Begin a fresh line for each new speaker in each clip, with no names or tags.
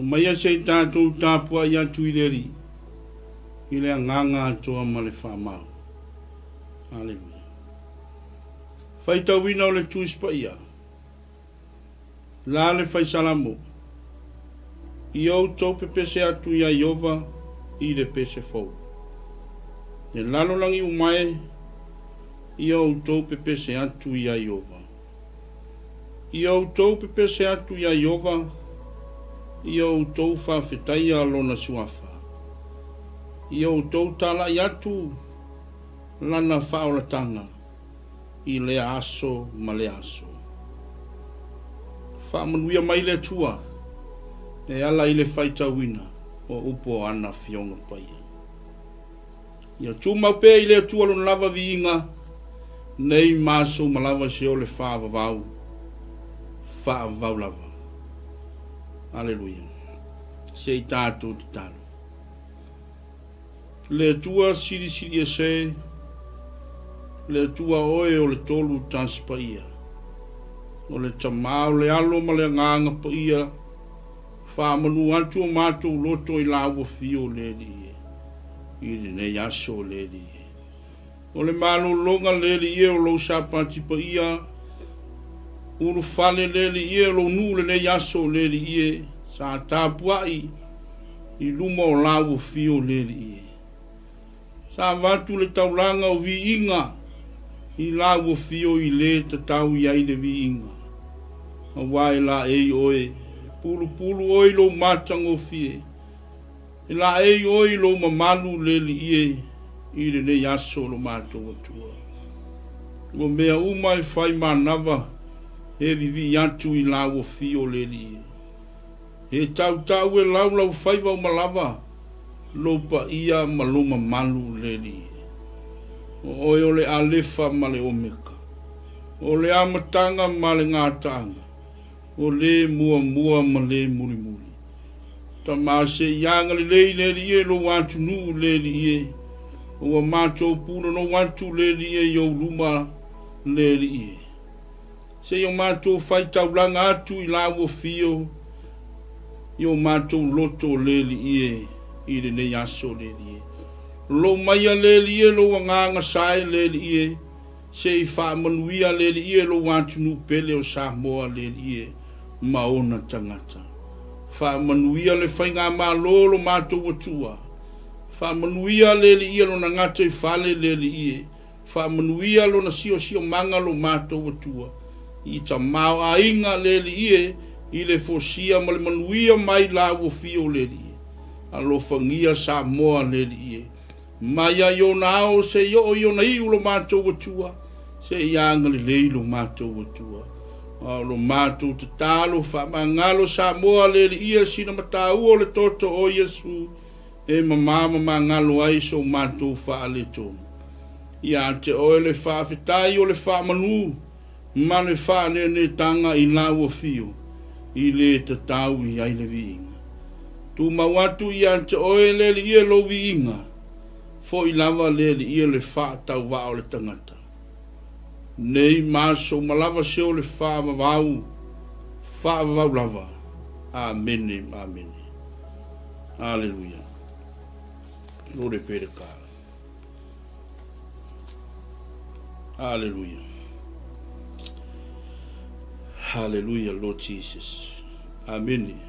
Maya se tātou tāpua ia tuileri. I lea nganga toa ma le whamau. Hallelujah. Whaita wina o le tuispa ia. La le whai salamo. I au tau pepese atu ia Iova i le pese fau. E lalo langi umae i au tau pepese atu ia Iova. I au tau pepese atu ia Iova i au tau whawhetai a lona suafa. I au tau tala i atu lana whaolatanga i le aso ma le aso. Whaamanuia mai le tua e ala i le whaita wina o upo ana fionga paia. Ia tūmau i le tua lona lava viinga nei maso malava se o le whaavavau lava. Aleluia. Se i tātou te talo. Le tua siri e se, le tua oe o le tolu tanspa ia. O le tamau le alo ma le nganga pa ia, whaamanu antu o mātou loto i lawa fio le li e. I le ne yaso le li e. O le malo longa le li e o lo sapati pa ia, uru fale le li e lo nu le ne yaso le li e, sa tāpuai i luma o lawa fio le li e. Sa watu le taulanga o vi inga i lawa fio i le tatau i aile vi inga. A wai la ei oe, pulu oi lo matango fie. E la ei oi lo mamalu le li ie, i le ne yaso lo mato atua. Lo mea umai fai manava, e vivi atu i lawa fio le li ie. E tau e lau fai vau malava, lo pa ia maluma malu le li. O oi o le alefa ma le omeka. O le amatanga ma le ngatanga. O le mua ma le muri. Ta maase ianga le li e lo wantu nu le li e. O a mato puna no wantu le li e yo luma le li e. Se yo mato fai taulanga atu i lawa fio. Yo mato loto le li e. I le ne yaso le li e. Lo maya le li e lo wanganga sae le li e. Se i whaamanuia le li e lo wantu nu pele o Samoa le li e. Maona tangata. Whaamanuia le whainga ma lolo mato watua. Whaamanuia le li e lo na ngata i whale le li e. Whaamanuia lo na sio manga lo mato watua. I ta mao a inga le li e. I le fosia ma le manuia mai la wafio le li e. Alo fangia Samoa le li e. Maya yo nao se yo na iu lo mato watua. Se ianga le leilo mato watua. Lo mato te talo fa mangalo Samoa le li e sina matau o le toto o Yesu. E mamama mangalo ai so mato fa ale tomu. Ia te oe le fa fitai o le fa manu. Ma le fa ne tanga i la wafio. I le te tau i ai le viinga. Tu mawatu ia te oe le li e lo viinga. Fo i lava le li ia le wha tau wao le tangata. Nei maso malava seo le wha vavau lava. Amene. Alleluia. Lore pere ka. Alleluia. Hallelujah, Lord Jesus. Amen.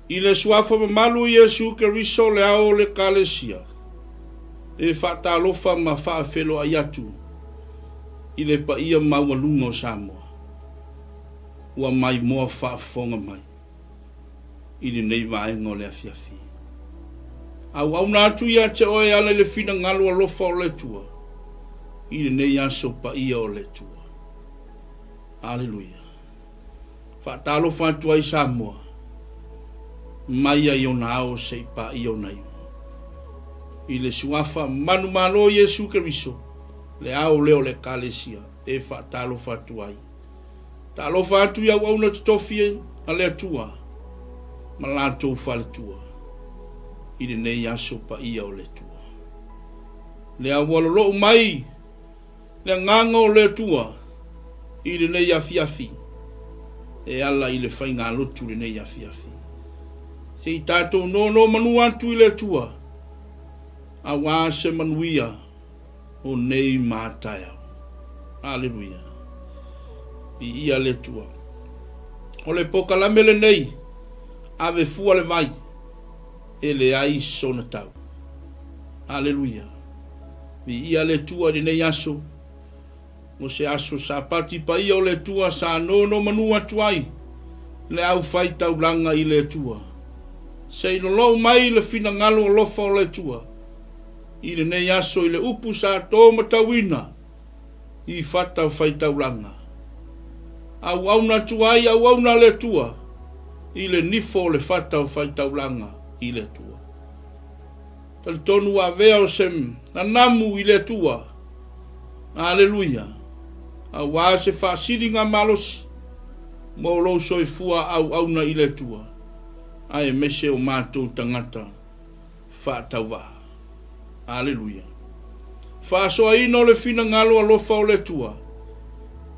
I le suafa mamalu Yesu Keriso le ao le kalesia. E whaatalofa ma whaafelo ayatu. I le pa ia mawalunga o Samoa. Ua mai moa whaafonga mai. I le nei vaenga o le afiafi. Au na atu ia te oe ale le fina ngalu alofa o le tua. I le nei aso pa ia o le tua. Alleluia. Whaatalo whantua i Samoa. Maia i o nao se pa i o nai. I le suafa manu malo Yesu Keriso. Le ao leo le kalesia. E whaatalo whantua i. Talo whantu ia wauna tutofie a le atua. Malato whale tua. I le nei aso pa i o le tua. Le awalolo mai. Le nganga o le tua. I le nei afiafi. e ala i le whainga lotu le nei afi. Se i tātou no manu atu i le tua, a wā se manuia o nei mātaia. Aleluia. I ia le tua. O le pokalame le nei, ave fua le vai, e le ai sona tau. Aleluia. I ia le tua di nei aso, o se aso sa pati pa ia o le tua sa no manu atu ai, le au fai tau langa i le tua. Se ilo lo mai le fina ngalo lofa o le tua, i le nei aso i le upu sa tō matawina, i fata fai tau langa. Au au na tuai, au na le tua, i le nifo le fata fai tau langa i le tua. Tal tonu a vea o sem, na namu i le tua. Aleluia. A wā se whaasiri ngā malos, mō lo soi fua au na i le tua. Ai mese o mātou tangata, whātau wā. Aleluia. Whaasoa ino le fina ngalo alofa o le tua.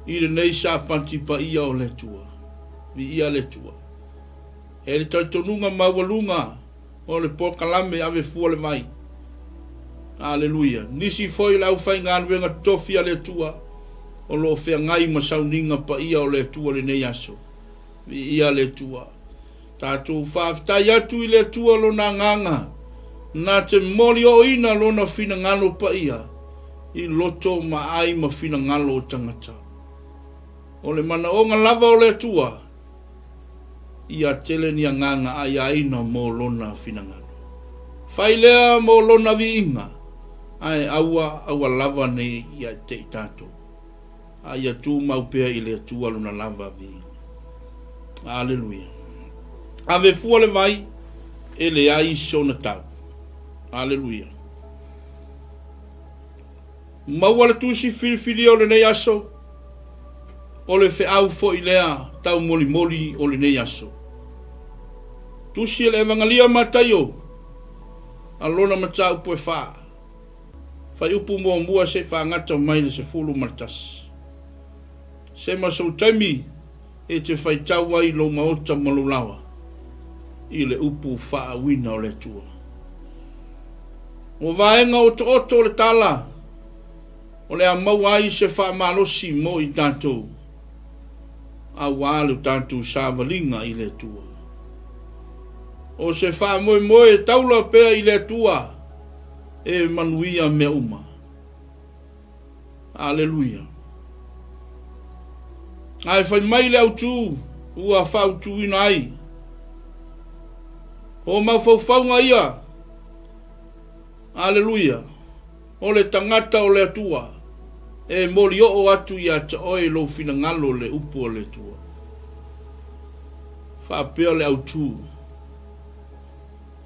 I le nei sa panti pa ia o le tua. Vi ia le tua. E le taitonunga mawalunga, o le pokalame ave fua le mai. Aleluia. Nisi foi lau fai ngā nuenga tofi a le tua. O lo fea ngai masauninga pa ia o le tua le nei aso. Vi ia le tua. Tātou whaaftai atu i le tua lo na nganga. Nā te moli o ina lo na fina ngalo pa ia. I loto ma ai ma fina ngalo o tangata. O le mana o ngā lava o le tua. Ia tele ni a nganga ai aina mo lona fina ngalo. Whailea mo lona vi inga. Ai aua lava ne ia te tato. Ai atu maupea i le tua lona lava vi. Aleluia. Ave fua le vai, e le ai sona tau. Aleluia. Maua le tusi filifili o le nei aso, o le fe au fo i lea tau moli o le nei aso. Tusi le evangalia matayo, alona mata upo e faa. Fai upu mua se faa ngata mai le se fulu martas. Se masou taimi, e te fai tau ai lo maota malulawa. I le upu faa wina o le tua. O vaenga o to oto le tala, o le amau ai se faa malosi mo i tātou. A wālu tātou sāvalinga i le tua. O se faa moe taula pea i le tua, e manuia me uma. Aleluia. Ai fai mai le au tū, ua fau tū ina ai. O mawhauwhaunga ia. Aleluia. O le tangata o le atua. E mori o atu ia ta oe lo fina ngalo le upu o le tua. Whapea le au tū.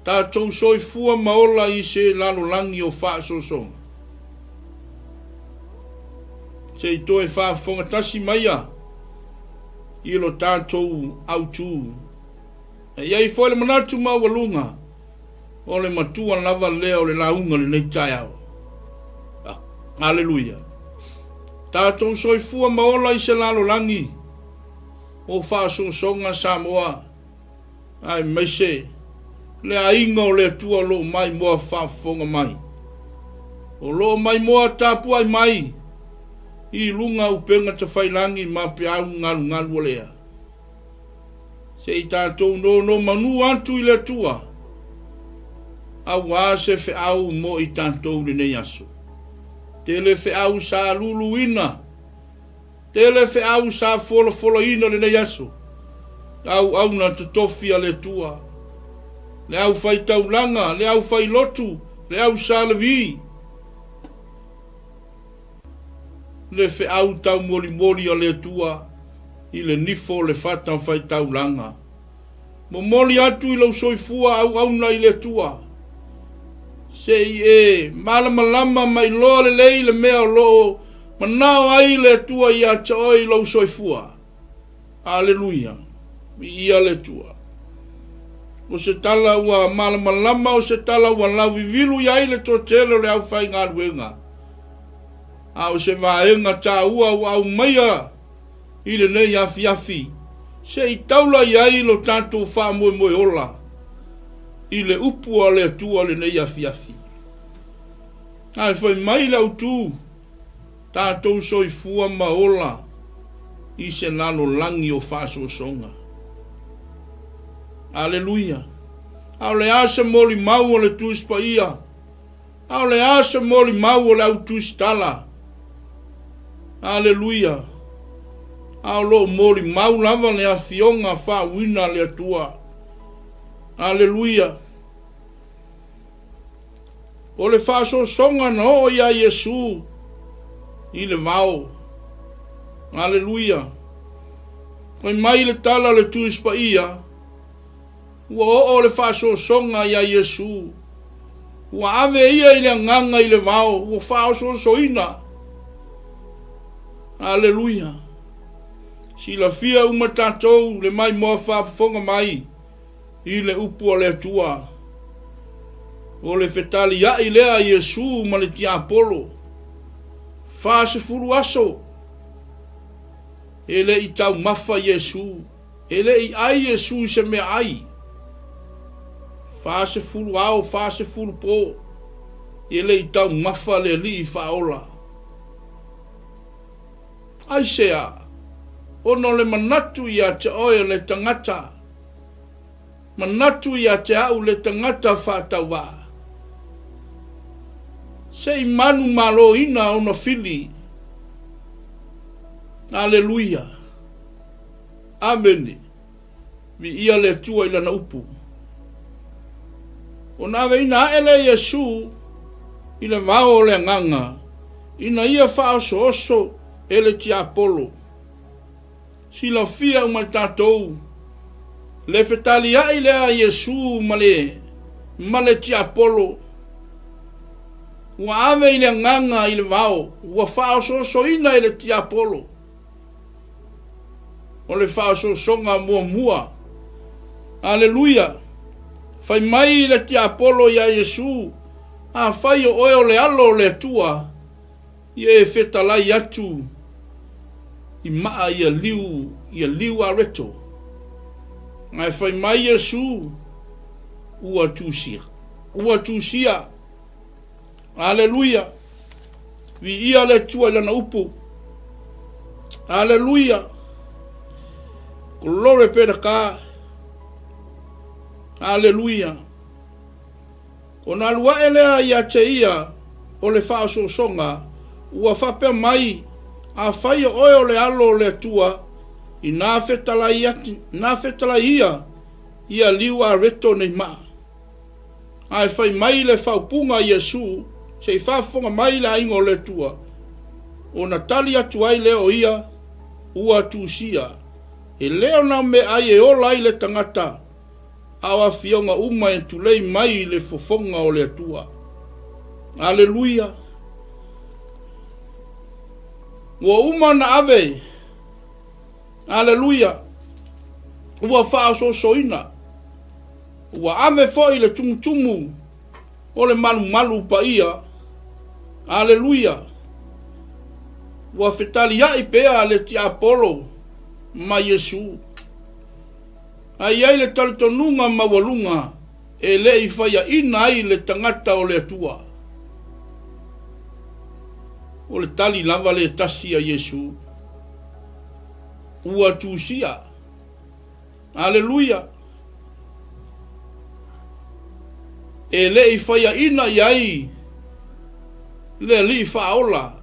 Tātou soi fua maola i se lalo langi o wha sosonga. Se i toe wha whangatasi maia. I lo tātou au tū. E iai foi le manatu mawalunga. O le matua lava lea o le launga le nei tai au. Aleluia. Tātou soifua maola i se lalo langi. O whaasosonga Samoa. Ai meise. Le ainga o le tua lo mai moa whaafonga mai. O lo mai moa tapu ai mai. I lunga upenga ta whailangi ma pe au ngalu o lea. Se i tātou no manu antu i le tua. Au a se fe au mo i tātou le nei aso. Te le fe au sa lulu ina. Te le fe au sa folo ina le nei aso. Au na te tofi a le tua. Le au fai taulanga, le au fai lotu, le au sa le vi. Le fe au tau moli a le tua. I le nifo le fata fai taulanga. Mo moli atu i lau soifua au na i le tua. Se i e malama mai loa le lei le mea lo manao ai le tua i a tao i lau soifua. Aleluia. Ia le tua. O se tala ua malama o se tala ua lau vivilu i ai le totelo le au fai ngā ruenga. A o se vaenga tā ua au maia. I le nei afi. Se I taula iai lo tātou wha moe moe ola. I le upu a le atua le nei afi. Ai whai mai lau tū. Tātou soi fua maola. I se nano langi o whaso songa. Aleluia. Au le asa moli mau o le tūspa ia. Au le asa moli mau o le au tūstala. Aleluia. Au lo moli mau lava le afionga wha wina le atua. Aleluia. O le whaso songa no ia Yesu. I le vau. Aleluia. Oi mai le tala le tūspa ia. Ua o le whaso songa ia Yesu. Ua ave ia I le nganga I le vau. Ua whaso soina. Aleluia. Si la fia uma tātou le mai moa whafonga mai. I le upu le atua. O le fetali ia I lea Yesu ma le tia Apollo. Fase furu aso. Ele I tau mafa Yesu. Ele I ai Yesu se me ai. Fase furu au, fase furu po. Ele I tau mafa le li I faola. Ai sea. Ono le manatu ia te oe le tangata. Manatu ia te au le tangata whātawa. Se I manu malo ina ona fili. Aleluia. Amene. Vi ia le tua I lana upu. Ona ave ina ele Yesu. I le vao le nganga. Ina ia whaoso oso ele ti Apollo. Si la fia uma tātou. Le fetali ai lea Yesu male ti Apollo. Ua ave I le nganga I le vao. Ua whaoso soina I le ti Apollo. O le whaoso songa mua mua. Aleluia. Fai mai le ti Apollo ia Yesu. A fai o oe o le alo le tua. Ie fetalai atu. I maa ia liu a reto. Ngai fai mai Yesu. Ua tūsia. Aleluia. Vi ia le tua lana upu. Aleluia. Kolore pera ka. Aleluia. Ona lua elea ia te ia. O le whaoso songa. Ua whape mai. A whai oe o le alo le tua. I nā whetala ia. Ia liu a reto nei maa. Ai whai mai le whaupunga Yesu. Se I whafonga mai le ingo le tua. O na tali atu ai leo ia. Ua tūsia. E leo na me ai e ola I le tangata. Awa fionga uma e tulei mai le fofonga o le tua. Aleluia. Ua uma na ave. Aleluia. Ua whaaso soina. Ua ave foi le tumutumu. O le malu pa ia. Aleluia. Ua fetali ai pea le ti Apollo. Ma Yesu. Ai ai le talitonunga mawalunga. E le I whaia ina ai le tangata o le atua. O le tali lava le tasi a Yesu. Ua tūsia. Aleluia. E le I whaia ina iai. Le li whaola.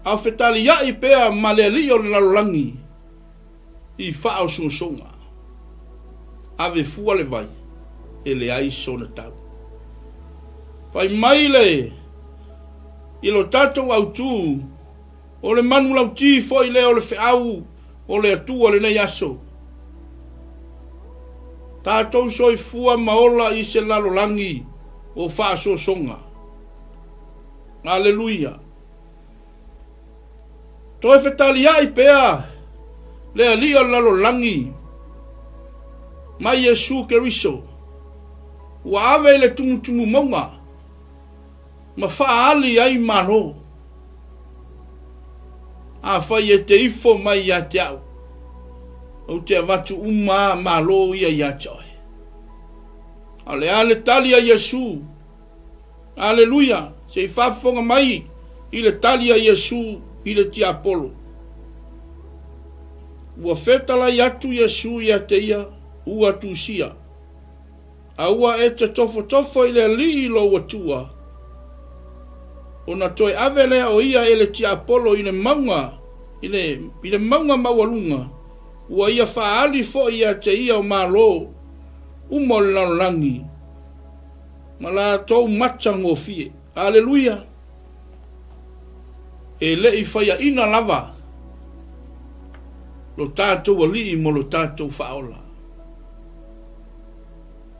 A whetali iai pea ma le li o le larolangi. I whao songa. Ave fua le vai. E le ai sona tau. Pai mai le. I lo tatou au tū. O le manu lau ti foi le o le whiau. O le atua le nei aso. Tatou soi fua maola I se lalolangi. O whaaso songa. Aleluia. Toi whetali ai pea. Le alia lalolangi. Mai Yesu Keriso. Ua ave le tumutumu maunga. Ma whaali ai mano. A whai e te ifo mai a te au. au te avatu uma malo ia ia choe. Ale talia Yesu. Aleluia. Se fafonga mai ile talia Yesu ile ti Apolo. Ua feta la yatu Yesu ia te ia ua tusia. Aua e te tofo ile li lo watua. Ona toi avele o ia ele ti Apolo ile maunga ile maunga mawalunga. Ua ia faali fo ia te ia o malo umo langi. Mala tau macha ngofie. Aleluia. E le i faya ina lava. Lo tatou wali mo lo tatou faola.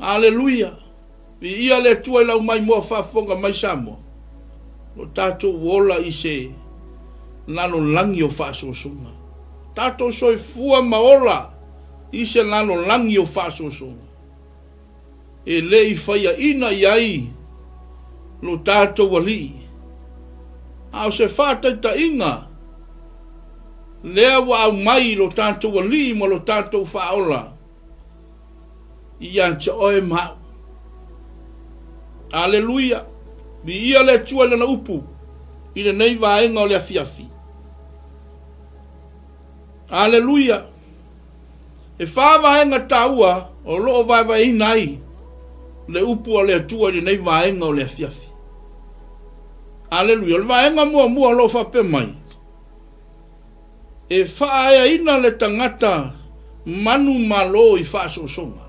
Aleluia. I ia le tua ila umai mua fafonga mai samo. Lo tatou wola i se nano langi o fasosunga. Tatou soi fua maola i se nano langi o fasosunga. E le i faya ina iai lo tatou wali. Au se whātaita inga. Lea wa au mai lo tatou wali mo lo tatou whaola. Ia te oe mau. Aleluia. Bi ia le tua lana upu. Ina nei vaenga o le afiafi. Aleluia. E whāvaenga taua o loo vai nai. Le upu o le tua ina nei vaenga o le afiafi. Aleluia. Le vaenga mua lo whape mai. E whaaya ina le tangata manu malo i whaasosonga.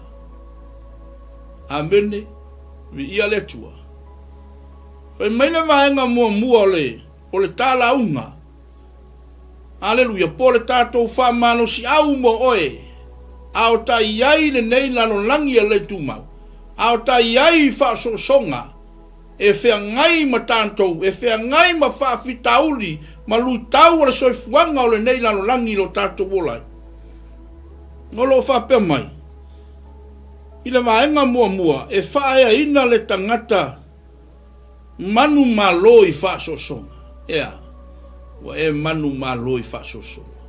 Amene. Vi ia le tua. Whai mai le vaenga mua o le tala unga. Aleluia. Po le tātou whamano si au mo oe. Ao ta iai le nei lano langi a le tumau. Ao ta iai whaasosonga. E whea ngai ma tātou, e whea ngai ma whaafitauli, ma lutau o le soifuanga o le nei lano langi lo tātou wolai. Ngolo whapea mai. I le vaenga mua, e whaea ina le tangata manu malo i whaasosonga. Ea, wa e manu malo i whaasosonga.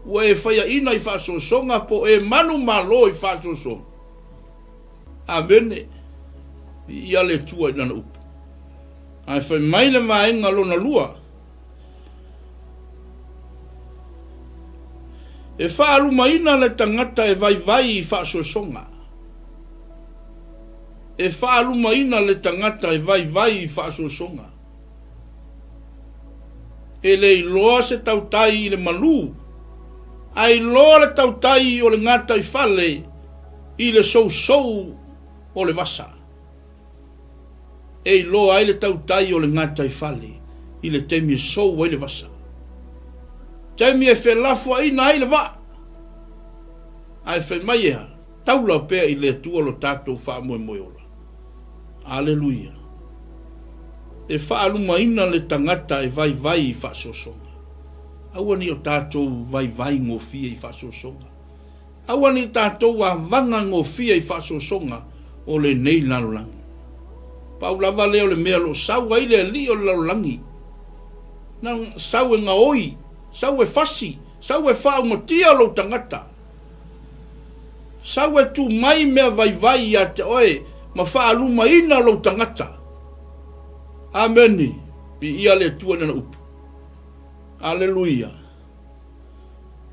Wa e whaea ina i whaasosonga po e manu malo i whaasosonga. Avene. Ia le tua ina upu. Ai whai mai le vaenga lona lua. E whaalu maina le tangata e vai i whaasosonga. E whaalu maina le tangata e vai i whaasosonga. E le iloa se tautai i le malu. Ai loa le tautai o le ngata i whale i le sou o le vasa. E lo ai le tautai o le ngata i whale, i le temi e sou ai le vasa. Temi e whelafu ai na ai le va. Ai whai mai ea, taula pea i le tua lo tātou wha moe ola. Aleluia. E whaaluma ina le tangata e vai i whaasosonga. Aua ni o tātou vai ngofia i whaasosonga. Aua ni tātou a vanga ngofia i whaasosonga o le nei lalolangi. Paulava leo le mea lo sau ai le li o laulangi. Nang sau e ngaoi, sau e fasi, sau e whaumatia lo tangata. Sau e tu mai mea vai a te oe, ma whaaluma ina lo tangata. Ameni, i ia le tua nana upu. Aleluia.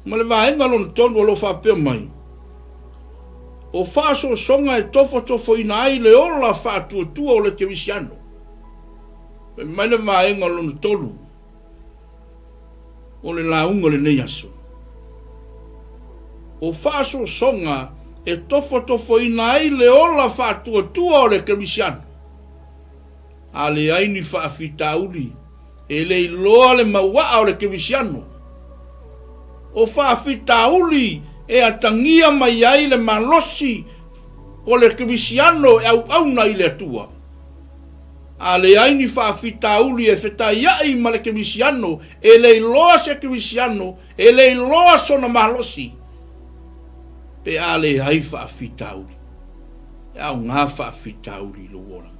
Ma le vaenga lo tonu o lo whapea mai. O whaaso songa e tofo ina ai le ola whaatua o le kerisiano. Me maina vaenga lo tolu. O le launga le nei aso. O whaaso songa e tofo ina ai le ola whaatua o le kerisiano. A le aini whaafitauli. E le iloa le maua o le kerisiano. O whaafitauli e atangia mai ai le malosi o le kerisiano e au na i le atua. A le aini whaafitauli e whetaiai ma le kerisiano e le iloa se kerisiano e le iloa sona malosi. Pe a le hai whaafitauli. E au ngā whaafitauli lo orang.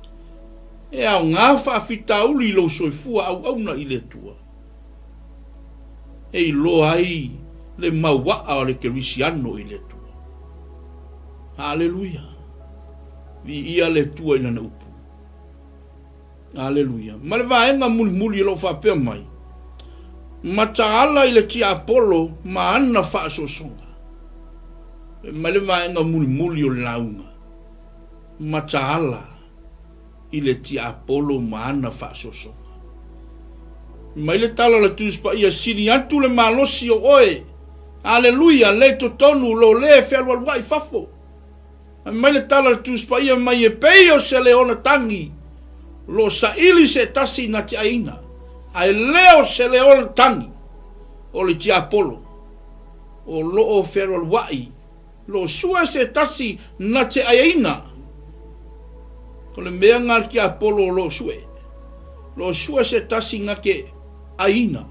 E au ngā whaafitauli lo soifua au na i le atua. E iloa ai le mauaa o le kerisiano i le tua. Haleluia. Vi ia le tua ina na upu. Haleluia. Ma le vaenga muli lo whapea mai. Ma taala i le tia Apollo ma ana whaasosonga. Ma le vaenga muli o le launga. Ma taala i le tia Apollo ma ana whaasosonga. Ma le tala la tuspa ia sini atu le malosi o oe. Haleluia. Le to tonu lo le whelwal wai fafo. Ma le tala la tuspa ia mai e peio se le ona tangi. Lo sa ili se tasi na ti aina. Ai leo se le ona tangi. O le tia Apollo. O lo o whelwal wai. Lo sua se tasi na te aina. Ko le mea ngal ki Apollo lo sue. Lo sua se tasi ngake aina.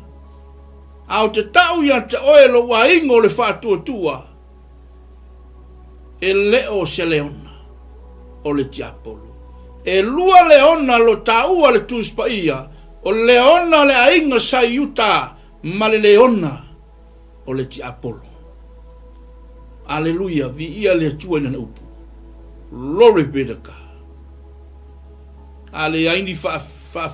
Au te tau ia te oe lo waingo le whātua tua. E leo se leona. O le tia Apollo. E lua leona lo taua le tuspa ia. O leona le ainga sa yuta. Ma le leona. O le tia Apollo. Aleluia. Vi ia le tua ina upu. Lore bedaka. Ale aini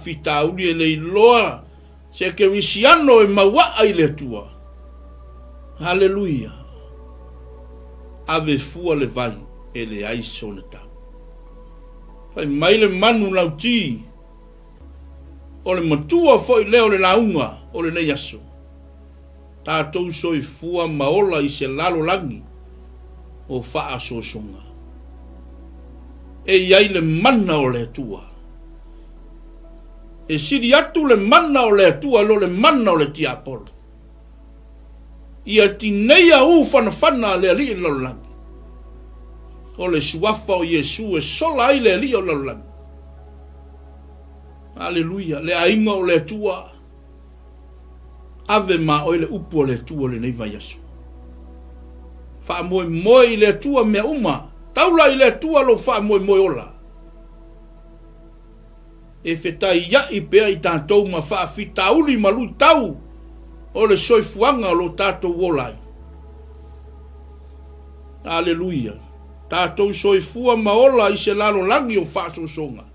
fita uni e le loa. Se ke risiano e mawaa i le tua. Haleluia. Ave fua le vai e le aiso le tau. Fai mai le manu lauti. O le matua foi leo le launga o le nei aso. Tātou soi fua maola i se lalo langi o faa sosonga. E iai le mana o le tua. E siri atu le mana o le atua lo le mana o le tia Apollo. Ia tineia u whanawhana le ali lo langi. O le suafa o Yesu e sola ai le ali o lo langi. Aleluia. Le ainga o le atua. Ave ma o le upu o le atua le neiva Yesu. Wha moe le atua mea uma. Taula i le atua lo wha moe ola. E fetai ia i pea i tātou ma wha fita uli malu tau o le soifuanga lo tātou wolai. Aleluia. Tātou soifua maola i se lalo langi o whaasosonga.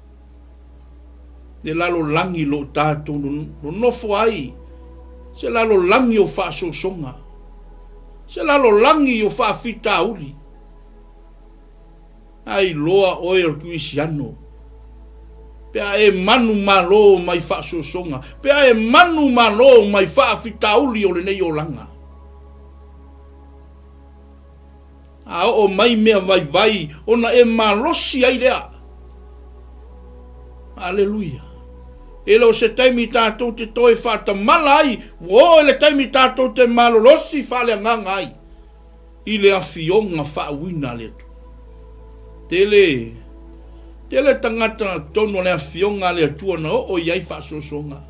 Le lalo langi lo tātou no nofo ai. Se lalo langi o whaasosonga. Se lalo langi o wha fita uli. Ai loa oe o kuisiano. Pea e manu malo mai whaasosonga. Pea e manu malo mai whaafitauli o le nei o langa. A o mai mea vai ona e malosi ai lea. Aleluia. E lo se taimi tātou te toe whata mala ai. Wo e le taimi tātou te malolosi whale nganga ai. I le awhionga whaawina le tu. Tele tangata tono le awhionga le atua na o iai whaasosonga.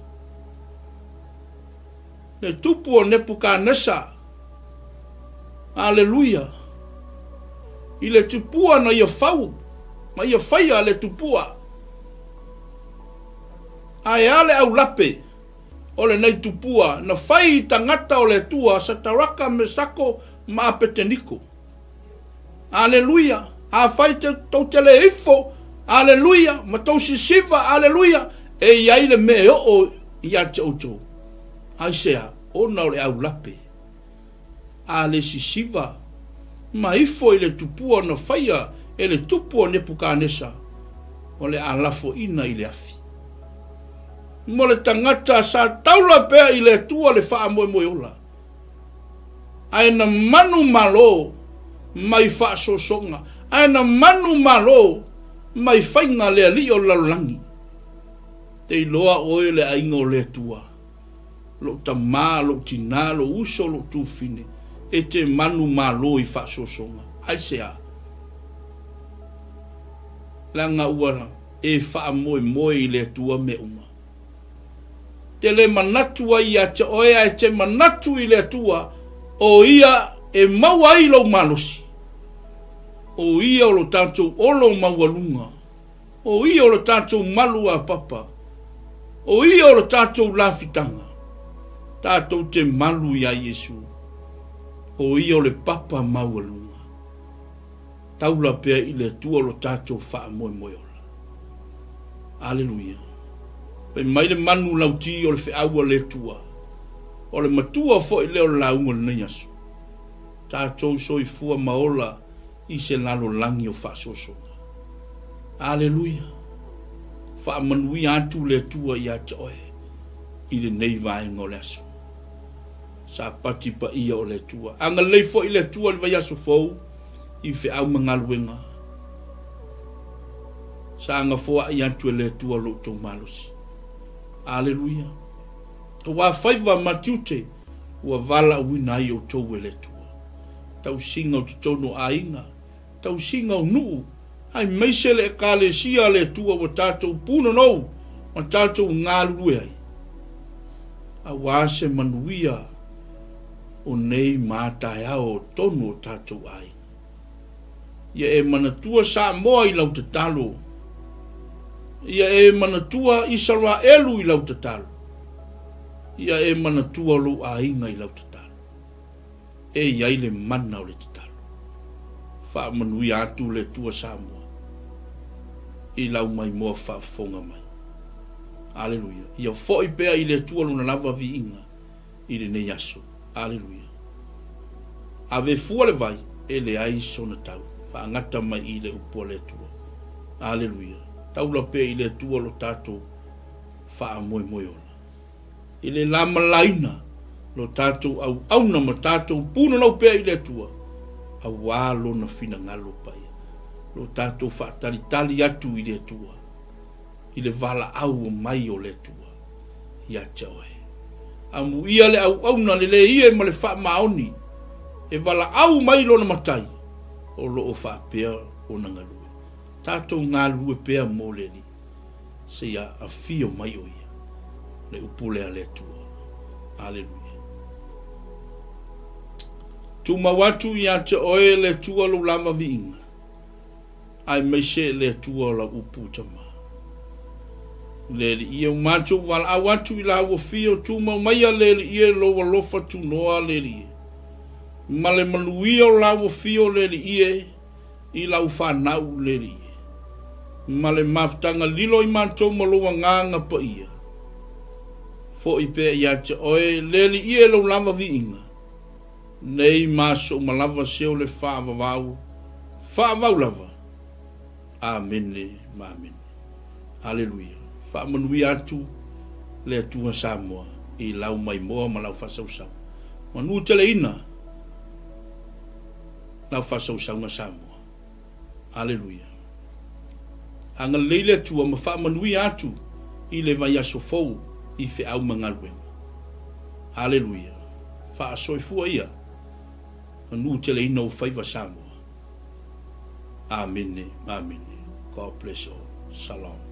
Le tupu o Nebuchadnezzar. Aleluia. I le tupua na ia whau. Ma ia whaia le tupua. Ai ale au lape. O le nei tupua. Na whai tangata o le tua. Sa taraka me sako ma peteniko. Aleluia. A whai te tautele ifo. Aleluia, ma tau sisiva, aleluia, e iai le me o ia te auto. Ai sea, o nao le au lape. A le sisiva, ma ifo i le tupua na whaia, e le tupua Nebuchadnezzar, o le alafo ina i le afi. Mo le tangata sa taula pea i le tua le wha moe ola. Ai na manu malo, mai wha sosonga, ai na manu malo, mai whainga lea li o lalangi. Te iloa oe le ainga o le tua. Lo ta maa, lo tina, lo uso, lo tūwhine. E te manu malo i whaasosonga. Ai sea. Langa ua e wha moe i le tua me uma. Te le manatua i a te oea e te manatu i le tua. O ia e maua i lo malosi. O ia o lo tātou olo mawalunga. O ia o lo tātou malu a papa. O ia o lo tātou lafitanga. Tātou te malu ia Yesu. o ia o le papa maualunga. Taula pea i le tua lo tātou wha moe moe ola. Aleluia. Pei mai le manu lauti o le whiaua le tua. O le matua fo i leo launga le nei asu. Tātou soi fua maola i se lalo langi o whaasosonga. Aleluia. Wha manui atu le tua i ata oe. I le nei vaenga o le asu. Sa pati pa ia o le tua. Anga lei fo i le tua le vai asu fou. I whiau mangaluenga. Sa anga foa i atu le tua lo tau malosi. Aleluia. Wa faiva matiute. Wa vala uina i o tau e le tua. Tau singa o tono ainga. Tau singa o nuu. Ai meisele e kale sia le tua wa tātou puna nou. Ma tātou ngālurue ai. A wase manuia o nei mātai ao tono o tātou ai. Ia e manatua sa moa i lau te talo. Ia e manatua Israelu i lau te talo. Ia e manatua lo ainga i lau te talo. E iai le mana o le te talo. Wha manui atu le tua sa moa. I lau mai moa wha fonga mai. Aleluia. Ia foi pea i le tua luna lava vi inga. I le nei aso. Aleluia. Ave fua le vai. E le ai sona tau. Wha ngata mai i le upua le tua. Aleluia. Taula pea i le tua lo tato. Wha moe moe ona. I le lama laina. Lo tato au auna ma tato. Puna nau pea i le tua. Au walo na fina ngalo pai. Lo tato wha tali atu i le tua. I le vala au mai o le tua. Ia chaoe. Amu ia le au na le ie ma le wha maoni. E vala au mai lo na matai. O lo o wha pea o na ngalue. Tato ngalue pea mo le li. Se ia a fio mai o ia. Le upule a le tua. Aleluia. Tuma watu ia chaoe le tua lo lama vi inga. Ai meise le tua la upu tama. Leli ia macho wala awatu ila wa fio tuma maya leli ia lo lofa tu noa leli ia. Male manuia la wa fio leli ia ila ufanau leli ia. Male maftanga lilo i macho malo nganga pa ia. Fo ipe ia cha oe leli ia lo lama vi inga. Nei maso malava seo le fa vau. Fa vau lava. Amen, amen. Aleluia. Fa manui atu le atua Samoa i lau mai moa ma lau fasau sau. Manu tele ina lau fasau sau nga Samoa. Aleluia. Anga leile atua ma fa manui atu i le vai aso fou i fe au mangaluenga. Aleluia. Fa asoi fua ia. Manu tele ina o faiva Samoa. Amen, amen. God bless all. Shalom.